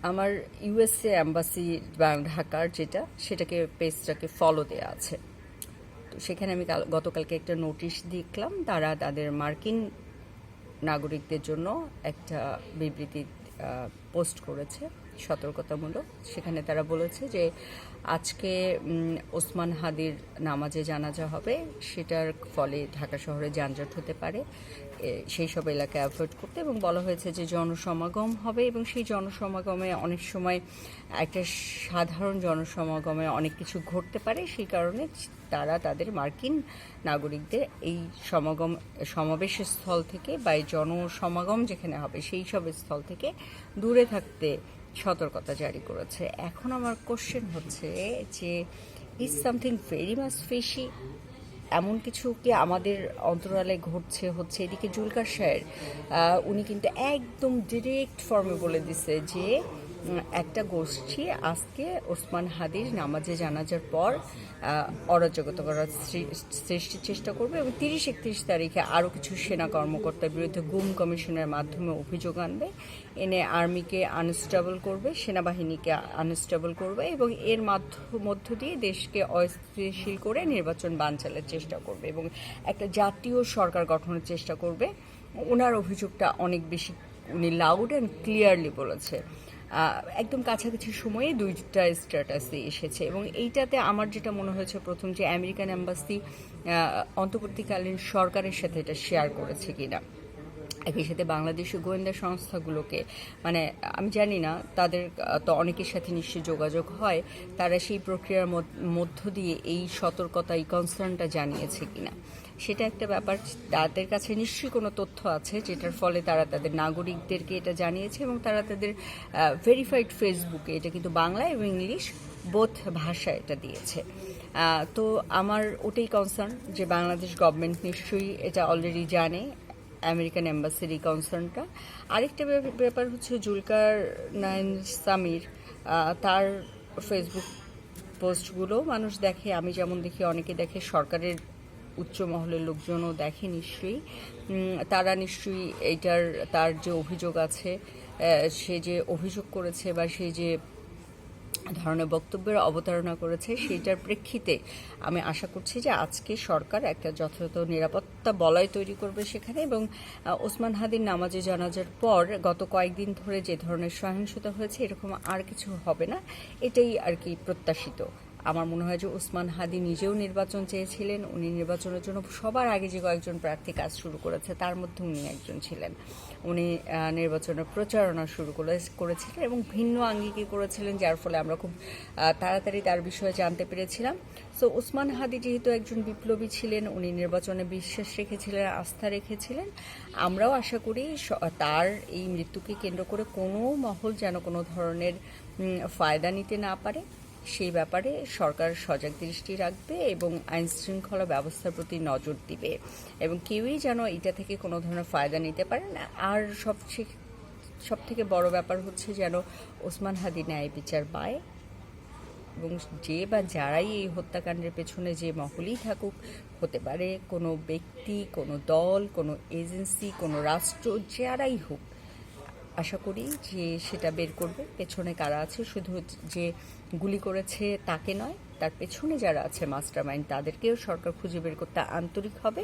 আমার USA embassy ঢাকার সেটাকে পেজটাকে ফলো দেয়া আছে। তো সেখানে আমি গতকালকে একটা নোটিশ দেখলাম, তারা তাদের মার্কিন নাগরিকদের জন্য একটা বিবৃতি পোস্ট করেছে সতর্কতামূলক। সেখানে তারা বলেছে যে আজকে ওসমান হাদির নামাজে জানাজা হবে, সেটার ফলে ঢাকা শহরে যানজট হতে পারে, সেই সব এলাকা অ্যাভয়েড করতে, এবং বলা হয়েছে যে জনসমাগম হবে এবং সেই জনসমাগমে অনেক সময় একটা সাধারণ জনসমাগমে অনেক কিছু ঘটতে পারে, সেই কারণে তারা তাদের মার্কিন নাগরিকদের এই সমাবেশের স্থল থেকে বা এই জনসমাগম যেখানে হবে সেই সব স্থল থেকে দূরে থাকতে সতর্কতা জারি করেছে। এখন আমার কোশ্চেন হচ্ছে যে is something very much fishy, এমন কিছু কি আমাদের অন্তরালে ঘটছে হচ্ছে? এদিকে জুলকার সাহেব উনি কিন্তু একদম ডিরেক্ট ফর্মে বলে দিছে যে একটা গোষ্ঠী আজকে ওসমান হাদির নামাজে জানাজার পর অরাজকতা করার সৃষ্টির চেষ্টা করবে এবং 30-31 তারিখে আরও কিছু সেনা কর্মকর্তার বিরুদ্ধে গুম কমিশনের মাধ্যমে অভিযোগ আনবে, এনে আর্মিকে আনস্টেবল করবে, সেনাবাহিনীকে আনস্টেবল করবে এবং এর মধ্য দিয়ে দেশকে অস্থিতিশীল করে নির্বাচন বানচালের চেষ্টা করবে এবং একটা জাতীয় সরকার গঠনের চেষ্টা করবে। ওনার অভিযোগটা অনেক বেশি, উনি লাউড অ্যান্ড ক্লিয়ারলি বলেছে। একদম কাছাকাছি সময়ে দুইটা স্ট্যাটাসে এসেছে এবং এইটাতে আমার যেটা মনে হয়েছে প্রথম, যে আমেরিকান এম্বাসি অন্তর্বর্তীকালীন সরকারের সাথে এটা শেয়ার করেছে কিনা, একই সাথে বাংলাদেশি গোয়েন্দা সংস্থাগুলোকে, মানে আমি জানি না তাদের তো অনেকের সাথে নিশ্চয়ই যোগাযোগ হয়, তারা সেই প্রক্রিয়ার মধ্য দিয়ে এই সতর্কতা, এই কনসার্নটা জানিয়েছে কিনা, সেটা একটা ব্যাপার। তাদের কাছে নিশ্চয়ই কোনো তথ্য আছে যেটার ফলে তারা তাদের নাগরিকদেরকে এটা জানিয়েছে এবং তারা তাদের ভেরিফাইড ফেসবুকে, এটা কিন্তু বাংলা এবং ইংলিশ বোথ ভাষা এটা দিয়েছে। তো আমার ওটাই কনসার্ন যে বাংলাদেশ গভর্নমেন্ট নিশ্চয়ই এটা অলরেডি জানে, আমেরিকান এম্বাসির এই কনসার্নটা। আরেকটা ব্যাপার হচ্ছে জুলকার নাইন সামির, তার ফেসবুক পোস্টগুলো মানুষ দেখে, আমি যেমন দেখি, অনেকে দেখে, সরকারের উচ্চ মহলের লোকজনও দেখে নিশ্চয়ই। তারা নিশ্চয়ই এইটার, তার যে অভিযোগ আছে, সে যে অভিযোগ করেছে বা সে যে ধরনের বক্তব্যের অবতারণা করেছে, সেইটার প্রেক্ষিতে আমি আশা করছি যে আজকে সরকার একটা যথাযথ নিরাপত্তা বলয় তৈরি করবে সেখানে এবং ওসমান হাদির নামাজে জানাজার পর গত কয়েকদিন ধরে যে ধরনের সহিংসতা হয়েছে এরকম আর কিছু হবে না, এটাই আর কি প্রত্যাশিত। আমার মনে হয় যে ওসমান হাদি নিজেও নির্বাচন চেয়েছিলেন, উনি নির্বাচনের জন্য সবার আগে যে কয়েকজন প্রার্থী কাজ শুরু করেছে তার মধ্যে উনি একজন ছিলেন। উনি নির্বাচনের প্রচারণা শুরু করেছিলেন এবং ভিন্ন আঙ্গিকে করেছিলেন, যার ফলে আমরা খুব তাড়াতাড়ি তার বিষয়ে জানতে পেরেছিলাম। সো ওসমান হাদি যেহেতু একজন বিপ্লবী ছিলেন, উনি নির্বাচনে বিশ্বাস রেখেছিলেন, আস্থা রেখেছিলেন, আমরাও আশা করি তার এই মৃত্যুকে কেন্দ্র করে কোনো মহল যেন কোনো ধরনের ফায়দা নিতে না পারে, সেই ব্যাপারে সরকার সজাগ দৃষ্টি রাখবে এবং আইন শৃঙ্খলা ব্যবস্থার প্রতি নজর দিবে এবং কেউই যেন এটা থেকে কোনো ধরনের ফায়দা নিতে পারে না। আর সব থেকে বড় ব্যাপার হচ্ছে যেন ওসমান হাদি ন্যায় বিচার পায় এবং যে বা যারাই এই হত্যাকাণ্ডের পেছনে যে মহলই থাকুক, হতে পারে কোনো ব্যক্তি, কোনো দল, কোনো এজেন্সি, কোনো রাষ্ট্র, যারাই হোক, আশা করি যে সেটা বের করবে পেছনে কারা আছে। শুধু যে গুলি করেছে তাকে নয়, তার পেছনে যারা আছে মাস্টার মাইন্ড, তাদেরকেও সরকার খুঁজে বের করতে আন্তরিক হবে